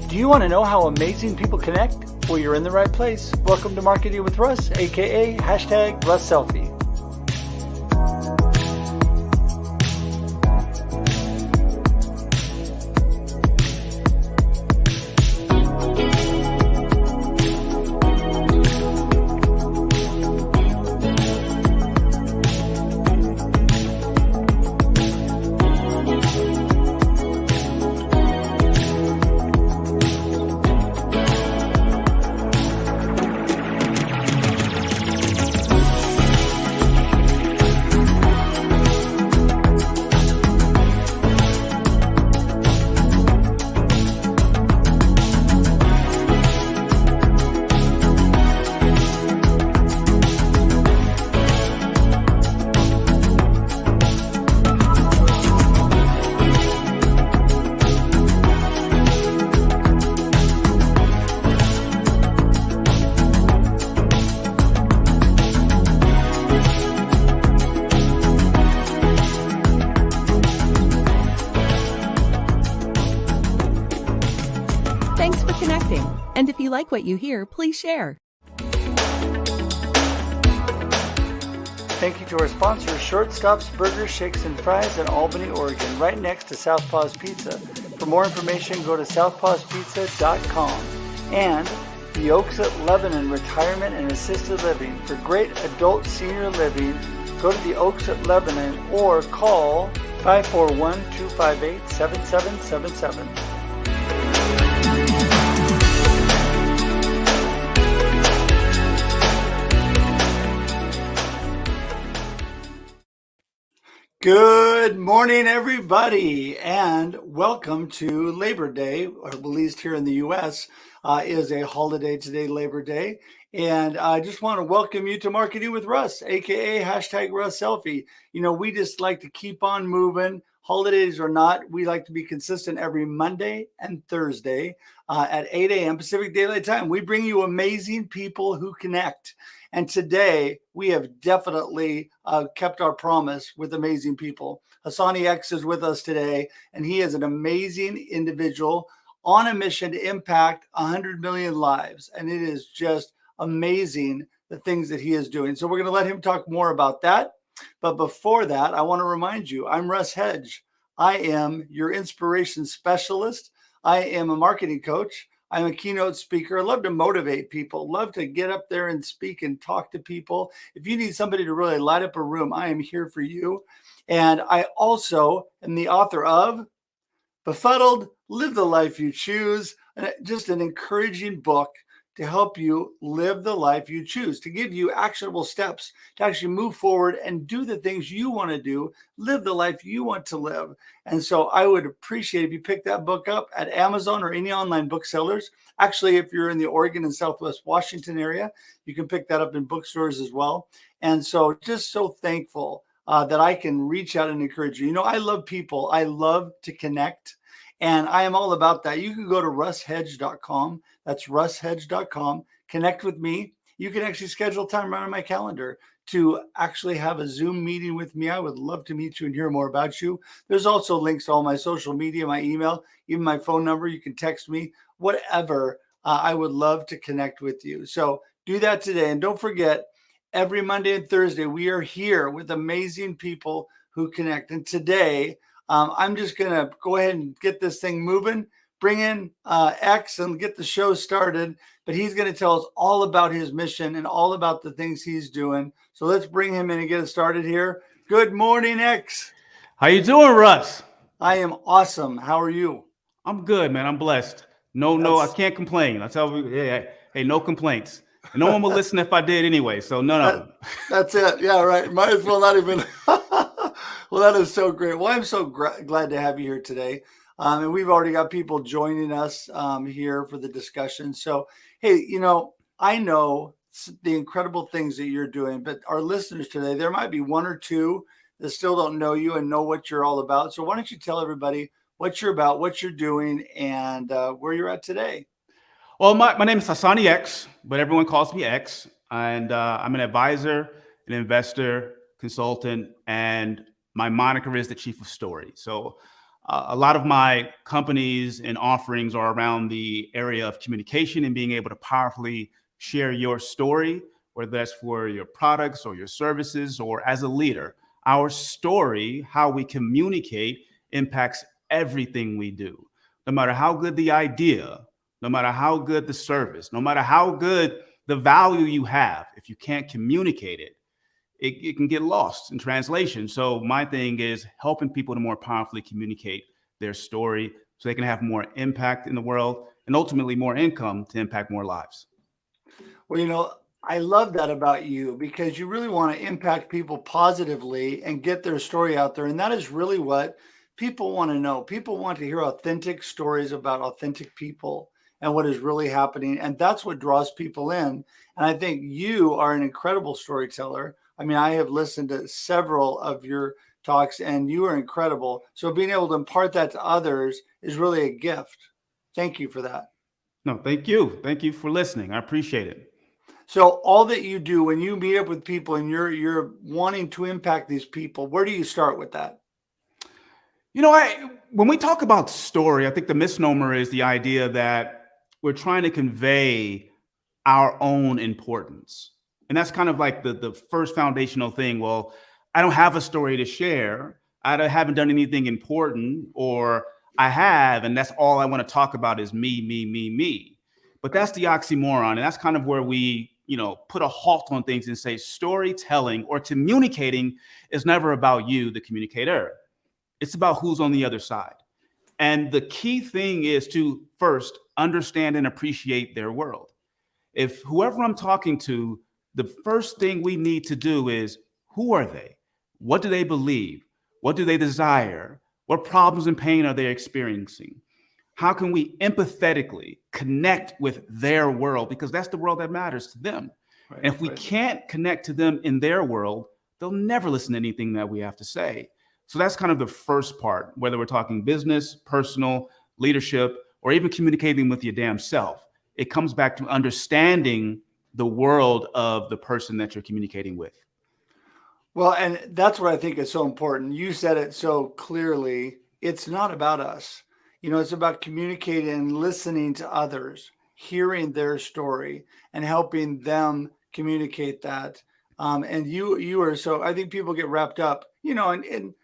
Do you want to know how amazing people connect? Well, you're in the right place. Welcome to Marketing with Russ, aka #RussSelfie. Thanks for connecting. And if you like what you hear, please share. Thank you to our sponsors, Short Stops Burgers, Shakes, and Fries in Albany, Oregon, right next to Southpaw's Pizza. For more information, go to southpawspizza.com. And the Oaks at Lebanon Retirement and Assisted Living. For great adult senior living, go to the Oaks at Lebanon or call 541-258-7777. Good morning, everybody, and welcome to Labor Day, or at least here in the U.S. Is a holiday today, Labor Day. And I just want to welcome you to Marketing with Russ, aka #RussSelfie. You know, we just like to keep on moving. Holidays or not, we like to be consistent every Monday and Thursday at 8 a.m. Pacific Daylight Time. We bring you amazing people who connect. And today, we have definitely kept our promise with amazing people. Hasani X is with us today, and he is an amazing individual on a mission to impact 100 million lives. And it is just amazing the things that he is doing. So we're going to let him talk more about that. But before that, I want to remind you, I'm Russ Hedge. I am your inspiration specialist. I am a marketing coach. I'm a keynote speaker. I love to motivate people, love to get up there and speak and talk to people. If you need somebody to really light up a room, I am here for you. And I also am the author of Befuddled, Live the Life You Choose, just an encouraging book to help you live the life you choose, to give you actionable steps to actually move forward and do the things you want to do, live the life you want to live. And so I would appreciate if you pick that book up at Amazon or any online booksellers. Actually, if you're in the Oregon and Southwest Washington area, you can pick that up in bookstores as well. And so just so thankful that I can reach out and encourage you. You know, I love people. I love to connect. And I am all about that. You can go to russhedge.com. That's russhedge.com. Connect with me. You can actually schedule time right on my calendar to actually have a Zoom meeting with me. I would love to meet you and hear more about you. There's also links to all my social media, my email, even my phone number. You can text me, whatever. I would love to connect with you. So do that today. And don't forget, every Monday and Thursday, we are here with amazing people who connect. And today, I'm just going to go ahead and get this thing moving, bring in X and get the show started. But he's going to tell us all about his mission and all about the things he's doing. So let's bring him in and get it started here. Good morning, X. How you doing, Russ? I am awesome. How are you? I'm good, man. I'm blessed. No, I can't complain. I tell you, hey, no complaints. And no one will listen if I did anyway. So no. That's it. Yeah, right. Might as well not even. Well, that is so great. Well, I'm so glad to have you here today. And we've already got people joining us here for the discussion. So, hey, you know, I know the incredible things that you're doing, but our listeners today, there might be one or two that still don't know you and know what you're all about. So why don't you tell everybody what you're about, what you're doing, and where you're at today? Well, my name is Hasani X, but everyone calls me X. And I'm an advisor, an investor, consultant, and my moniker is the chief of story. So a lot of my companies and offerings are around the area of communication and being able to powerfully share your story, whether that's for your products or your services or as a leader. Our story, how we communicate, impacts everything we do. No matter how good the idea, no matter how good the service, no matter how good the value you have, if you can't communicate it, it can get lost in translation. So my thing is helping people to more powerfully communicate their story so they can have more impact in the world and ultimately more income to impact more lives. Well, I love that about you because you really want to impact people positively and get their story out there. And that is really what people want to know. People want to hear authentic stories about authentic people and what is really happening. And that's what draws people in. And I think you are an incredible storyteller. I mean, I have listened to several of your talks and you are incredible. So being able to impart that to others is really a gift. Thank you for that. No, thank you. Thank you for listening. I appreciate it. So all that you do when you meet up with people and you're wanting to impact these people, where do you start with that? When we talk about story, I think the misnomer is the idea that we're trying to convey our own importance. And that's kind of like the first foundational thing. Well, I don't have a story to share. Haven't done anything important, or I have, and that's all I want to talk about is me, me, me, me. But that's the oxymoron. And that's kind of where we, put a halt on things and say storytelling or communicating is never about you, the communicator. It's about who's on the other side. And the key thing is to first understand and appreciate their world. If whoever I'm talking to, the first thing we need to do is, who are they? What do they believe? What do they desire? What problems and pain are they experiencing? How can we empathetically connect with their world? Because that's the world that matters to them. Right, and if we can't connect to them in their world, they'll never listen to anything that we have to say. So that's kind of the first part, whether we're talking business, personal, leadership, or even communicating with your damn self. It comes back to understanding the world of the person that you're communicating with. Well, and that's what I think is so important. You said it so clearly. It's not about us. It's about communicating and listening to others, hearing their story and helping them communicate that. And you are so, I think people get wrapped up, and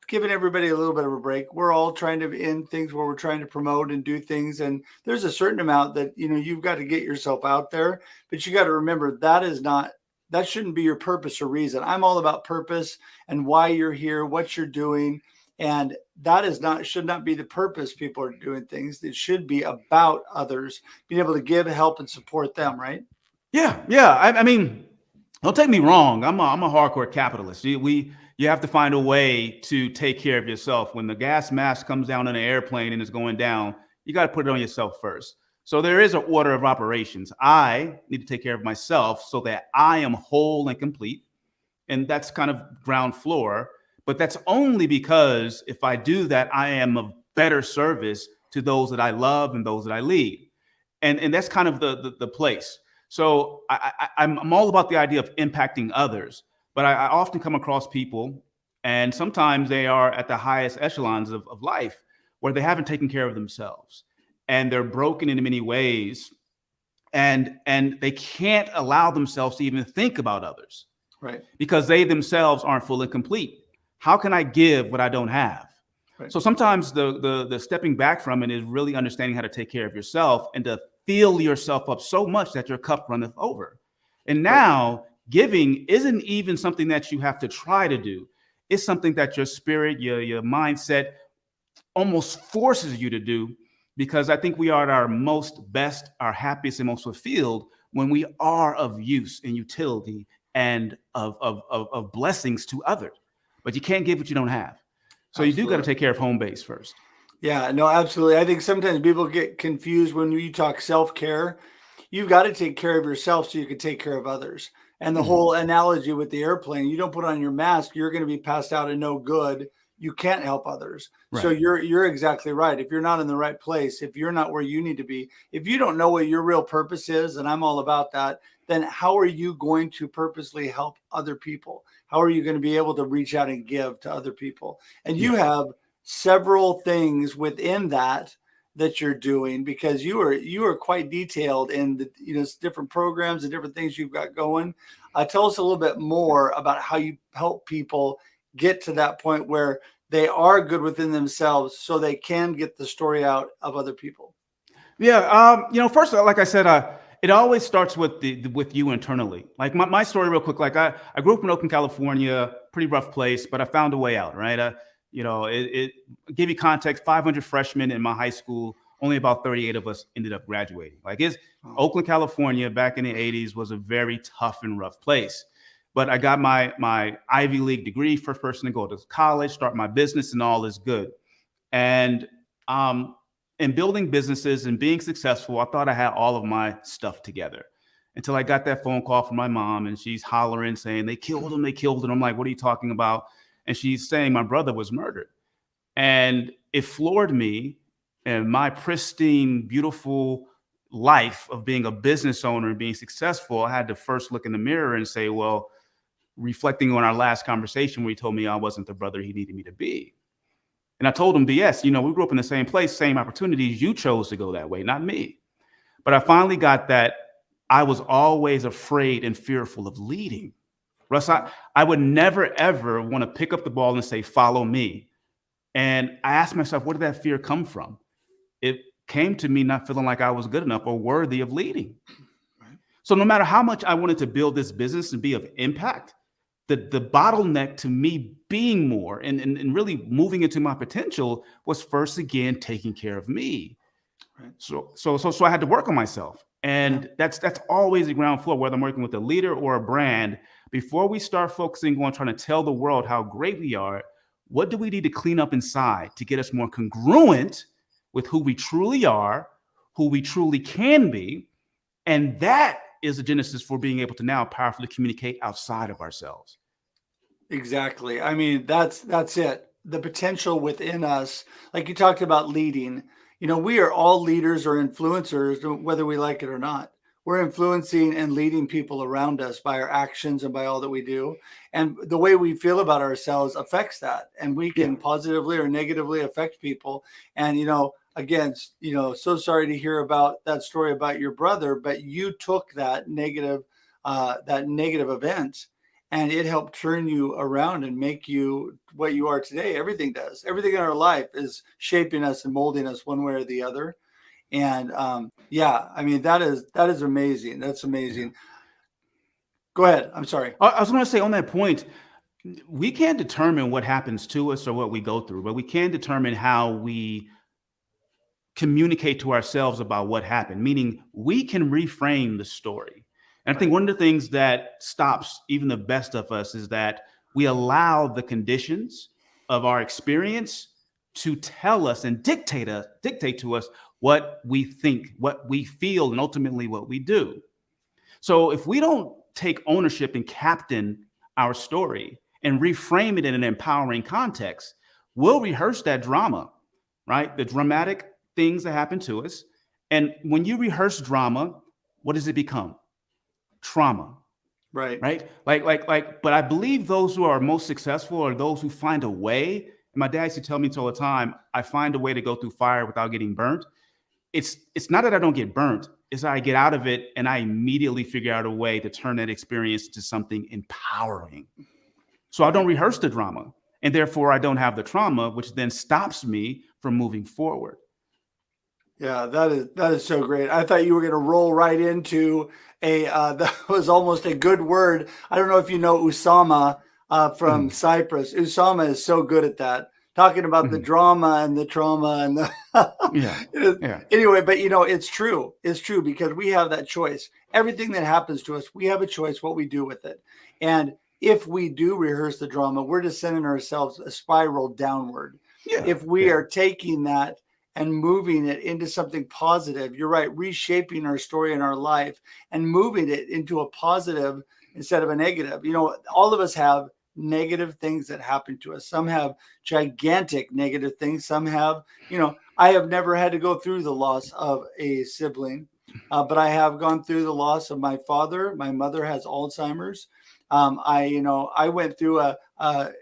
giving everybody a little bit of a break. We're all trying to end things where we're trying to promote and do things. And there's a certain amount that, you've got to get yourself out there, but you got to remember that shouldn't be your purpose or reason. I'm all about purpose and why you're here, what you're doing. And that should not be the purpose people are doing things. It should be about others, being able to give, help, and support them, right? Yeah. I mean, don't take me wrong. I'm a hardcore capitalist. You have to find a way to take care of yourself. When the gas mask comes down in an airplane and it's going down, you got to put it on yourself first. So there is an order of operations. I need to take care of myself so that I am whole and complete. And that's kind of ground floor. But that's only because if I do that, I am of better service to those that I love and those that I lead. And that's kind of the place. So I'm all about the idea of impacting others. But I often come across people, and sometimes they are at the highest echelons of life where they haven't taken care of themselves. And they're broken in many ways. And they can't allow themselves to even think about others. Right. Because they themselves aren't full and complete. How can I give what I don't have? Right. So sometimes the stepping back from it is really understanding how to take care of yourself and to fill yourself up so much that your cup runneth over. And now giving isn't even something that you have to try to do. It's something that your spirit, your mindset almost forces you to do, because I think we are at our most best, our happiest and most fulfilled when we are of use and utility and of blessings to others. But you can't give what you don't have. So Absolutely. You do got to take care of home base first. Yeah, no, absolutely. I think sometimes people get confused when you talk self-care. You've got to take care of yourself so you can take care of others. And the whole analogy with the airplane, you don't put on your mask, you're going to be passed out and no good. You can't help others. Right. So you're exactly right. If you're not in the right place, if you're not where you need to be, if you don't know what your real purpose is, and I'm all about that, then how are you going to purposely help other people? How are you going to be able to reach out and give to other people? And you have several things within that you're doing, because you are quite detailed in the different programs and different things you've got going. Tell us a little bit more about how you help people get to that point where they are good within themselves, so they can get the story out of other people. Yeah. First, like I said, it always starts with with you internally. Like my story real quick. Like I grew up in Oakland, California, pretty rough place, but I found a way out, right? It give you context, 500 freshmen in my high school, only about 38 of us ended up graduating. Like Oakland, California back in the 80s was a very tough and rough place. But I got my Ivy League degree, first person to go to college, start my business, and all is good. And in building businesses and being successful, I thought I had all of my stuff together until I got that phone call from my mom, and she's hollering saying, they killed him. I'm like, what are you talking about? And she's saying my brother was murdered. And it floored me, and my pristine, beautiful life of being a business owner and being successful. I had to first look in the mirror and say, well, reflecting on our last conversation where he told me I wasn't the brother he needed me to be. And I told him, BS, we grew up in the same place, same opportunities. You chose to go that way, not me. But I finally got that I was always afraid and fearful of leading. Russ, I would never, ever want to pick up the ball and say, follow me. And I asked myself, where did that fear come from? It came to me not feeling like I was good enough or worthy of leading. Right. So no matter how much I wanted to build this business and be of impact, the bottleneck to me being more and really moving into my potential was first again taking care of me. Right. So I had to work on myself. And that's always the ground floor, whether I'm working with a leader or a brand. Before we start focusing on trying to tell the world how great we are, what do we need to clean up inside to get us more congruent with who we truly are, who we truly can be? And that is the genesis for being able to now powerfully communicate outside of ourselves. Exactly. I mean, that's it. The potential within us, like you talked about leading, we are all leaders or influencers, whether we like it or not. We're influencing and leading people around us by our actions and by all that we do. And the way we feel about ourselves affects that. And we can positively or negatively affect people. And, again, so sorry to hear about that story about your brother, but you took that negative event, and it helped turn you around and make you what you are today. Everything does. Everything in our life is shaping us and molding us one way or the other. And I mean, that is amazing. That's amazing. Go ahead. I'm sorry. I was going to say on that point, we can't determine what happens to us or what we go through, but we can determine how we communicate to ourselves about what happened, meaning we can reframe the story. And I think one of the things that stops even the best of us is that we allow the conditions of our experience to tell us and dictate to us what we think, what we feel, and ultimately what we do. So if we don't take ownership and captain our story and reframe it in an empowering context, we'll rehearse that drama, right? The dramatic things that happen to us. And when you rehearse drama, what does it become? Trauma. Right. But I believe those who are most successful are those who find a way. And my dad used to tell me all the time, I find a way to go through fire without getting burnt. It's not that I don't get burnt, it's that I get out of it and I immediately figure out a way to turn that experience into something empowering. So I don't rehearse the drama, and therefore I don't have the trauma, which then stops me from moving forward. Yeah, that is so great. I thought you were going to roll right into that was almost a good word. I don't know if you know Usama from Cyprus. Usama is so good at that, talking about the drama and the trauma and the Anyway, but it's true. It's true, because we have that choice. Everything that happens to us, we have a choice what we do with it. And if we do rehearse the drama, we're just sending ourselves a spiral downward. If we are taking that and moving it into something positive, you're right, reshaping our story in our life and moving it into a positive instead of a negative. All of us have negative things that happen to us. Some have gigantic negative things. Some have, I have never had to go through the loss of a sibling, but I have gone through the loss of my father. My mother has Alzheimer's. I went through a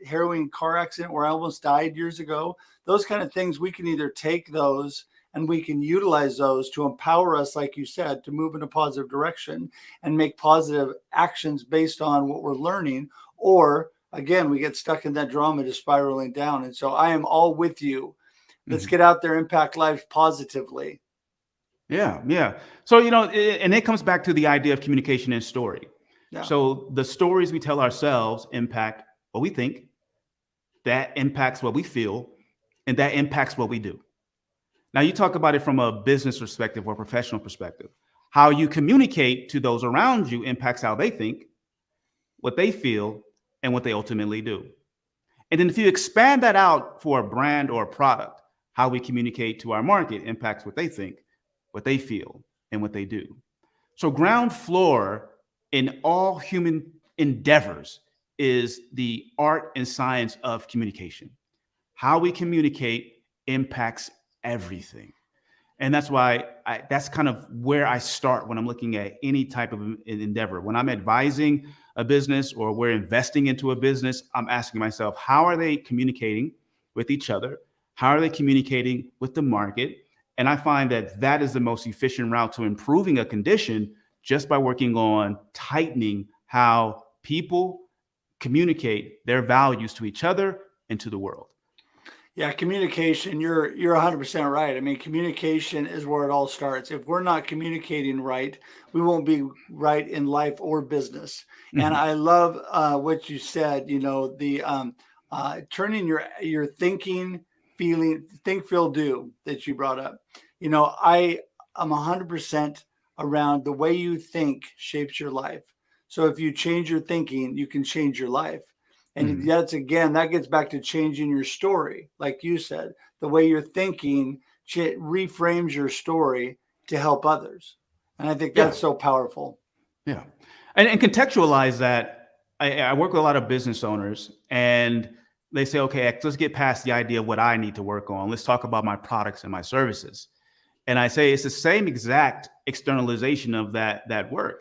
harrowing car accident where I almost died years ago. Those kind of things, we can either take those and we can utilize those to empower us, like you said, to move in a positive direction and make positive actions based on what we're learning. Or again, we get stuck in that drama, just spiraling down. And so I am all with you. Let's get out there, impact life positively. Yeah, yeah. So, and it comes back to the idea of communication and story. Yeah. So the stories we tell ourselves impact what we think, that impacts what we feel, and that impacts what we do. Now, you talk about it from a business perspective or professional perspective. How you communicate to those around you impacts how they think, what they feel, and what they ultimately do. And then if you expand that out for a brand or a product, how we communicate to our market impacts what they think, what they feel, and what they do. So ground floor in all human endeavors is the art and science of communication. How we communicate impacts everything. And that's why that's kind of where I start when I'm looking at any type of an endeavor. When I'm advising a business or we're investing into a business, I'm asking myself, how are they communicating with each other? How are they communicating with the market? And I find that that is the most efficient route to improving a condition, just by working on tightening how people communicate their values to each other and to the world. Yeah, communication, you're 100% right. I mean, communication is where it all starts. If we're not communicating right, we won't be right in life or business. And I love what you said, the turning your thinking, feeling, think, feel, do that you brought up. I am 100% around the way you think shapes your life. So if you change your thinking, you can change your life. And that gets back to changing your story. Like you said, the way you're thinking reframes your story to help others. And I think that's so powerful. Yeah. And contextualize that. I work with a lot of business owners, and they say, okay, let's get past the idea of what I need to work on. Let's talk about my products and my services. And I say it's the same exact externalization of that work.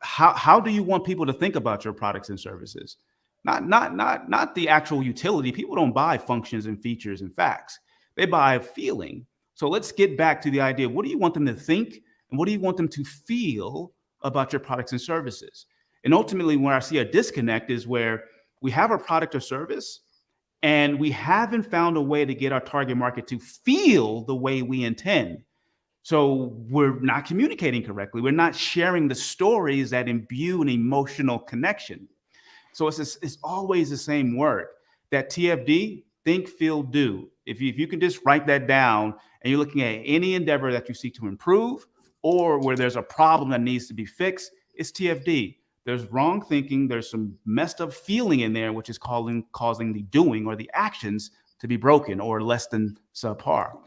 How do you want people to think about your products and services? Not the actual utility. People don't buy functions and features and facts. They buy feeling. So let's get back to the idea. What do you want them to think? And what do you want them to feel about your products and services? And ultimately, where I see a disconnect is where we have a product or service and we haven't found a way to get our target market to feel the way we intend. So we're not communicating correctly. We're not sharing the stories that imbue an emotional connection. So it's always the same word, that TFD, think, feel, do. If you can just write that down, and you're looking at any endeavor that you seek to improve or where there's a problem that needs to be fixed, it's TFD. There's wrong thinking. There's some messed up feeling in there, which is causing the doing or the actions to be broken or less than subpar.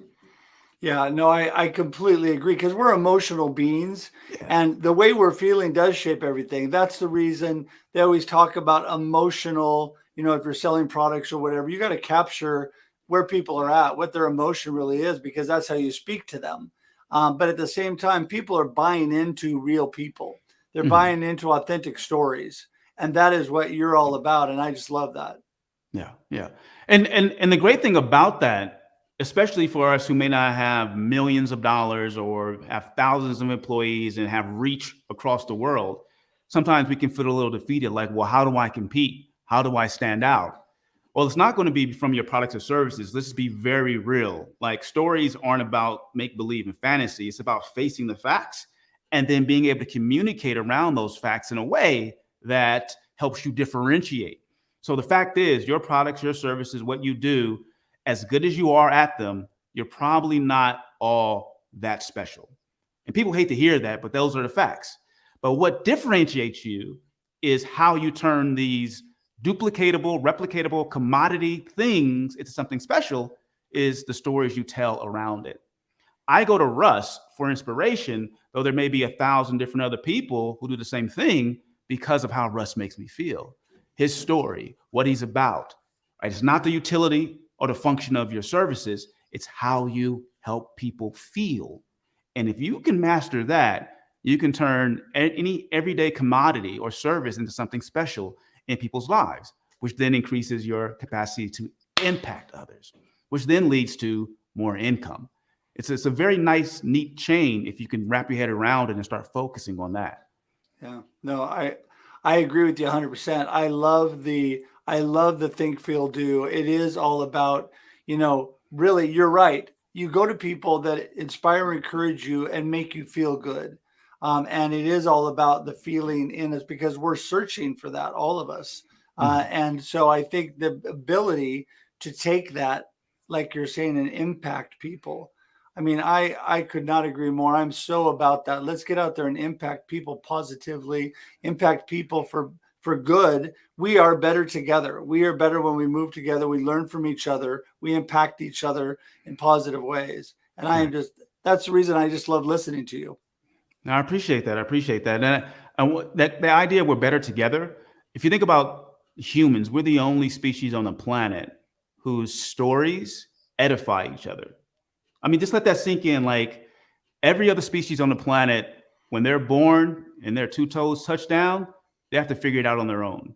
Yeah, no, I completely agree, because we're emotional beings, and the way we're feeling does shape everything. That's the reason they always talk about emotional, if you're selling products or whatever, you got to capture where people are at, what their emotion really is, because that's how you speak to them. But at the same time, people are buying into real people. They're buying into authentic stories. And that is what you're all about. And I just love that. Yeah, yeah. And the great thing about that, especially for us who may not have millions of dollars or have thousands of employees and have reach across the world, sometimes we can feel a little defeated, like, well, how do I compete? How do I stand out? Well, it's not going to be from your products or services. Let's be very real. Like, stories aren't about make-believe and fantasy. It's about facing the facts and then being able to communicate around those facts in a way that helps you differentiate. So the fact is, your products, your services, what you do, as good as you are at them, you're probably not all that special. And people hate to hear that, but those are the facts. But what differentiates you is how you turn these duplicatable, replicatable commodity things into something special, is the stories you tell around it. I go to Russ for inspiration, though there may be 1,000 different other people who do the same thing, because of how Russ makes me feel. His story, what he's about. Right? It's not the utility or the function of your services. It's how you help people feel. And if you can master that, you can turn any everyday commodity or service into something special in people's lives, which then increases your capacity to impact others, which then leads to more income. It's a very nice, neat chain if you can wrap your head around it and start focusing on that. Yeah, no, I agree with you 100%. I love the think, feel, do. It is all about, really, you're right. You go to people that inspire, encourage you, and make you feel good. And it is all about the feeling in us because we're searching for that, all of us. And so I think the ability to take that, like you're saying, and impact people. I mean, I could not agree more. I'm so about that. Let's get out there and impact people positively, impact people for good. We are better together. We are better when we move together. We learn from each other. We impact each other in positive ways. And I am just that's the reason I just love listening to you. Now, I appreciate that. I appreciate that. That the idea we're better together. If you think about humans, we're the only species on the planet whose stories edify each other. I mean, just let that sink in. Like every other species on the planet, when they're born and their two toes touch down, they have to figure it out on their own.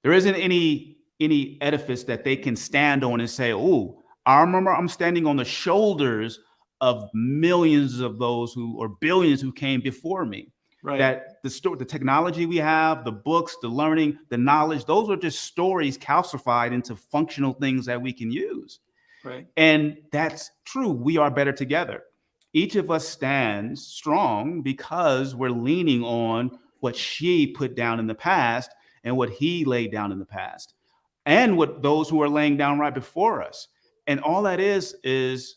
There isn't any edifice that they can stand on and say, "Oh, I remember I'm standing on the shoulders of millions of those who or billions who came before me." Right. That the technology we have, the books, the learning, the knowledge, those are just stories calcified into functional things that we can use. Right. And that's true. We are better together. Each of us stands strong because we're leaning on what she put down in the past and what he laid down in the past and what those who are laying down right before us. And all that is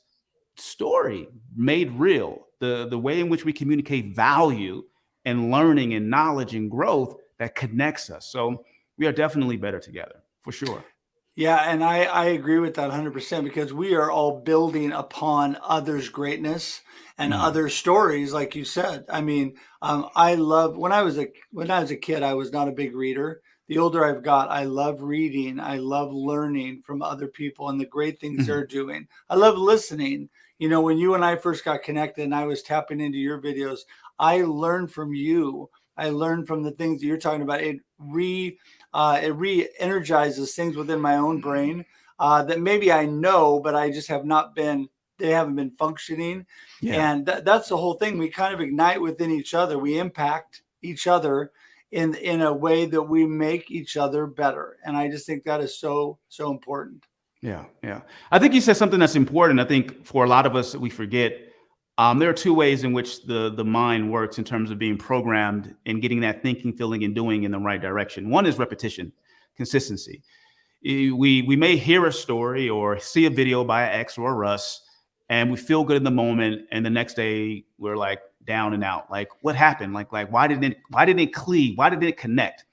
story made real. The way in which we communicate value and learning and knowledge and growth that connects us. So we are definitely better together for sure. Yeah, and I agree with that 100% because we are all building upon others' greatness and other stories, like you said. I mean, I love when I was a kid, I was not a big reader. The older I've got, I love reading. I love learning from other people and the great things they're doing. I love listening. When you and I first got connected and I was tapping into your videos, I learned from you. I learned from the things that you're talking about. It re-energizes things within my own brain that maybe I know, but I just they haven't been functioning. Yeah. And that's the whole thing. We kind of ignite within each other. We impact each other in a way that we make each other better. And I just think that is so, so important. Yeah, yeah. I think you said something that's important. I think for a lot of us, we forget there are two ways in which the mind works in terms of being programmed and getting that thinking, feeling, and doing in the right direction. One is repetition, consistency. We may hear a story or see a video by X or Russ, and we feel good in the moment, and the next day we're like down and out. Like, what happened? Like why didn't it cleave? Why didn't it connect?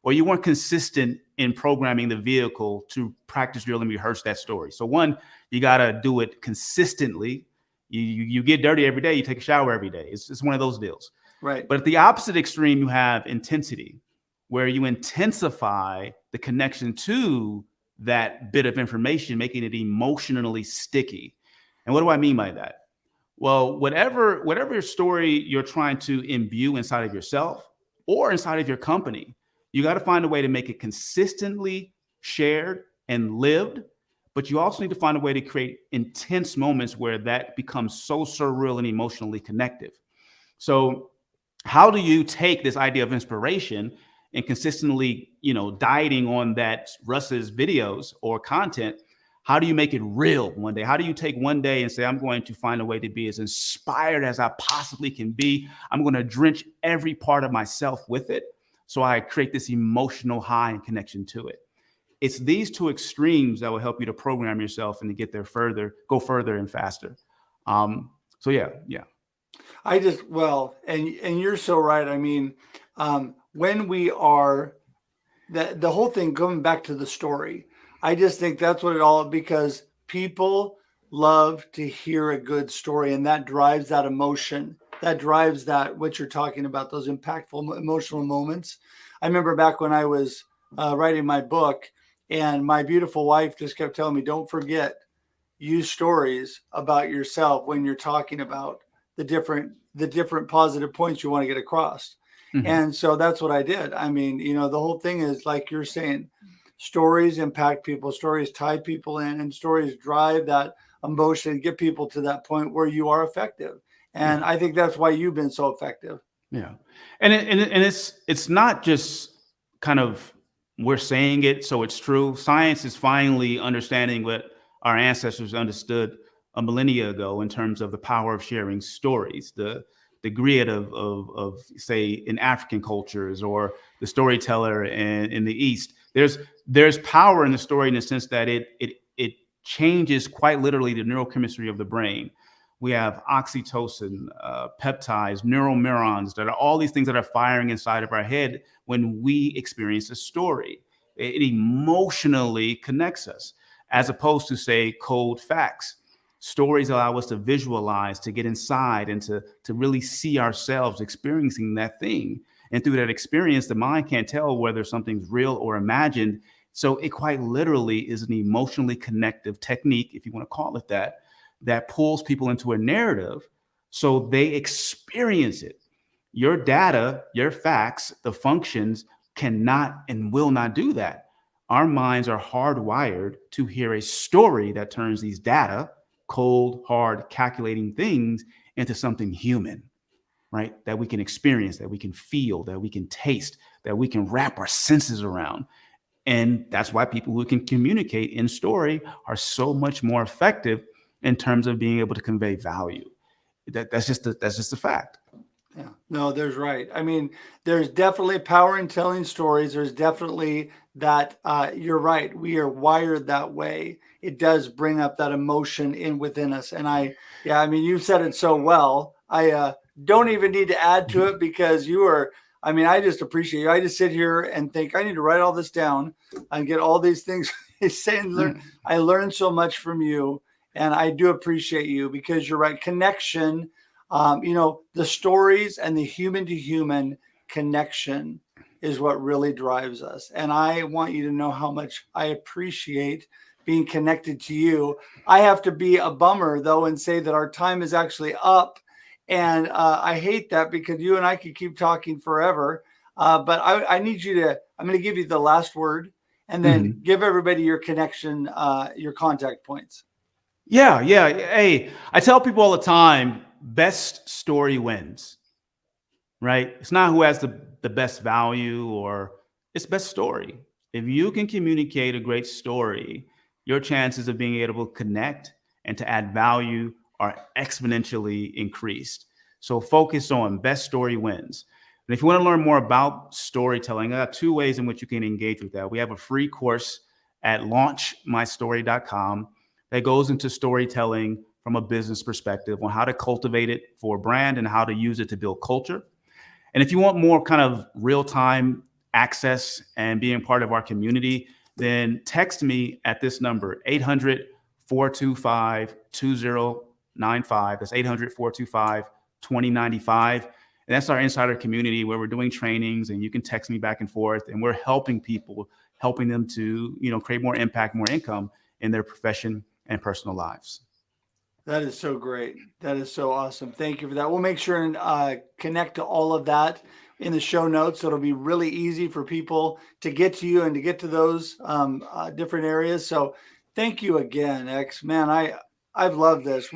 Or you weren't consistent in programming the vehicle to practice, drill, and rehearse that story. So one, you got to do it consistently. You get dirty every day. You take a shower every day. It's one of those deals. Right. But at the opposite extreme, you have intensity, where you intensify the connection to that bit of information, making it emotionally sticky. And what do I mean by that? Well, whatever story you're trying to imbue inside of yourself or inside of your company, you got to find a way to make it consistently shared and lived. But you also need to find a way to create intense moments where that becomes so surreal and emotionally connective. So how do you take this idea of inspiration and consistently, dieting on that Russ's videos or content? How do you make it real one day? How do you take one day and say, I'm going to find a way to be as inspired as I possibly can be. I'm going to drench every part of myself with it. So I create this emotional high and connection to it. It's these two extremes that will help you to program yourself and to get there further, go further and faster. So yeah. And you're so right. I mean, when we are the whole thing going back to the story, I just think that's what it all, because people love to hear a good story, and that drives that emotion. That drives that, what you're talking about, those impactful emotional moments. I remember back when I was writing my book, and my beautiful wife just kept telling me, don't forget, use stories about yourself when you're talking about the different positive points you want to get across. And so that's what I did. I mean, the whole thing is like you're saying, stories impact people, stories tie people in, and stories drive that emotion, get people to that point where you are effective. And I think that's why you've been so effective. Yeah. And it's not just kind of we're saying it so it's true. Science is finally understanding what our ancestors understood a millennia ago in terms of the power of sharing stories, the grid of say in African cultures or the storyteller in the East. There's power in the story in the sense that it changes quite literally the neurochemistry of the brain. We have oxytocin, peptides, neural neurons that are all these things that are firing inside of our head when we experience a story. It emotionally connects us as opposed to, say, cold facts. Stories allow us to visualize, to get inside, and to really see ourselves experiencing that thing. And through that experience, the mind can't tell whether something's real or imagined. So it quite literally is an emotionally connective technique, if you want to call it that, that pulls people into a narrative so they experience it. Your data, your facts, the functions cannot and will not do that. Our minds are hardwired to hear a story that turns these data, cold, hard, calculating things, into something human, right? That we can experience, that we can feel, that we can taste, that we can wrap our senses around. And that's why people who can communicate in story are so much more effective in terms of being able to convey value. That's just a fact. Yeah, no, there's right. I mean, there's definitely power in telling stories. There's definitely that. You're right. We are wired that way. It does bring up that emotion within us. And I mean, you've said it so well. I don't even need to add to it because you are. I mean, I just appreciate you. I just sit here and think I need to write all this down and get all these things. I learned so much from you, and I do appreciate you because you're right. Connection. The stories and the human to human connection is what really drives us. And I want you to know how much I appreciate being connected to you. I have to be a bummer though and say that our time is actually up. And I hate that because you and I could keep talking forever. But I need you to, I'm going to give you the last word and then give everybody your connection, your contact points. Yeah. Hey, I tell people all the time, best story wins, right? It's not who has the best value, or it's best story. If you can communicate a great story, your chances of being able to connect and to add value are exponentially increased. So focus on best story wins. And if you want to learn more about storytelling, I have two ways in which you can engage with that. We have a free course at launchmystory.com that goes into storytelling from a business perspective on how to cultivate it for a brand and how to use it to build culture. And if you want more kind of real-time access and being part of our community, then text me at this number, 800-425-2095. That's 800-425-2095. And that's our insider community where we're doing trainings, and you can text me back and forth, and we're helping people, helping them to, create more impact, more income in their profession and personal lives. That is so great. That is so awesome. Thank you for that. We'll make sure and connect to all of that in the show notes. So it'll be really easy for people to get to you and to get to those different areas. So thank you again, X. Man, I've loved this.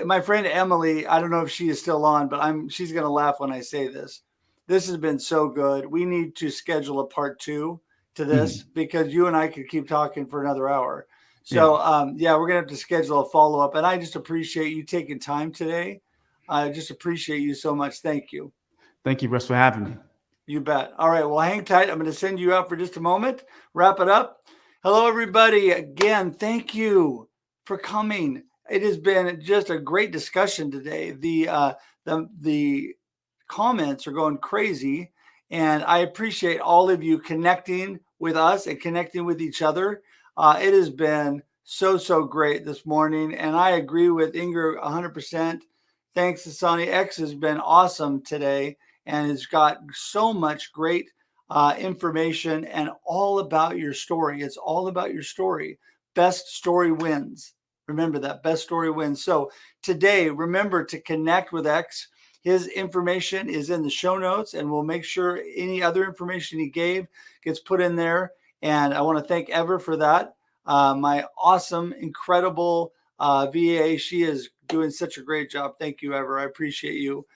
My friend Emily, I don't know if she is still on, but she's going to laugh when I say this. This has been so good. We need to schedule a part 2 to this because you and I could keep talking for another hour. So, we're going to have to schedule a follow-up. And I just appreciate you taking time today. I just appreciate you so much. Thank you. Thank you, Russ, for having me. You bet. All right. Well, hang tight. I'm going to send you out for just a moment. Wrap it up. Hello, everybody. Again, thank you for coming. It has been just a great discussion today. The comments are going crazy. And I appreciate all of you connecting with us and connecting with each other. It has been so great this morning. And I agree with Inger 100%. Thanks, Hasani X has been awesome today and has got so much great information and all about your story. It's all about your story. Best story wins. Remember that best story wins. So today, remember to connect with X. His information is in the show notes, and we'll make sure any other information he gave gets put in there. And I want to thank Ever for that. My awesome, incredible VA. She is doing such a great job. Thank you, Ever. I appreciate you.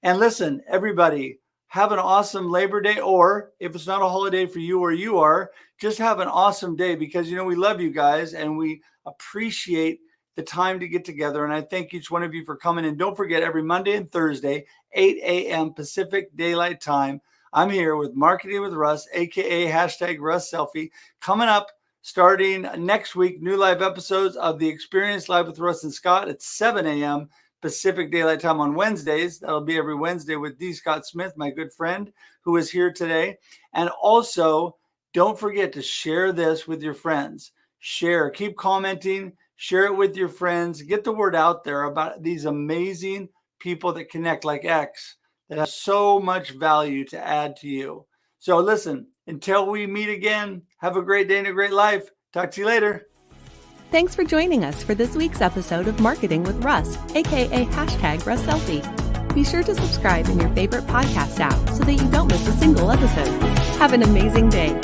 And listen, everybody, have an awesome Labor Day, or if it's not a holiday for you where you are, just have an awesome day, because, you know, we love you guys and we appreciate the time to get together. And I thank each one of you for coming. And don't forget, every Monday and Thursday, 8 a.m. Pacific Daylight Time, I'm here with Marketing with Russ, aka #RussSelfie, coming up starting next week. New live episodes of The Experience Live with Russ and Scott at 7 a.m. Pacific Daylight Time on Wednesdays. That'll be every Wednesday with D. Scott Smith, my good friend, who is here today. And also, don't forget to share this with your friends. Share, keep commenting, share it with your friends. Get the word out there about these amazing people that connect, like X, that have so much value to add to you. So listen, until we meet again, have a great day and a great life. Talk to you later. Thanks for joining us for this week's episode of Marketing with Russ, aka #RussSelfie. Be sure to subscribe in your favorite podcast app so that you don't miss a single episode. Have an amazing day.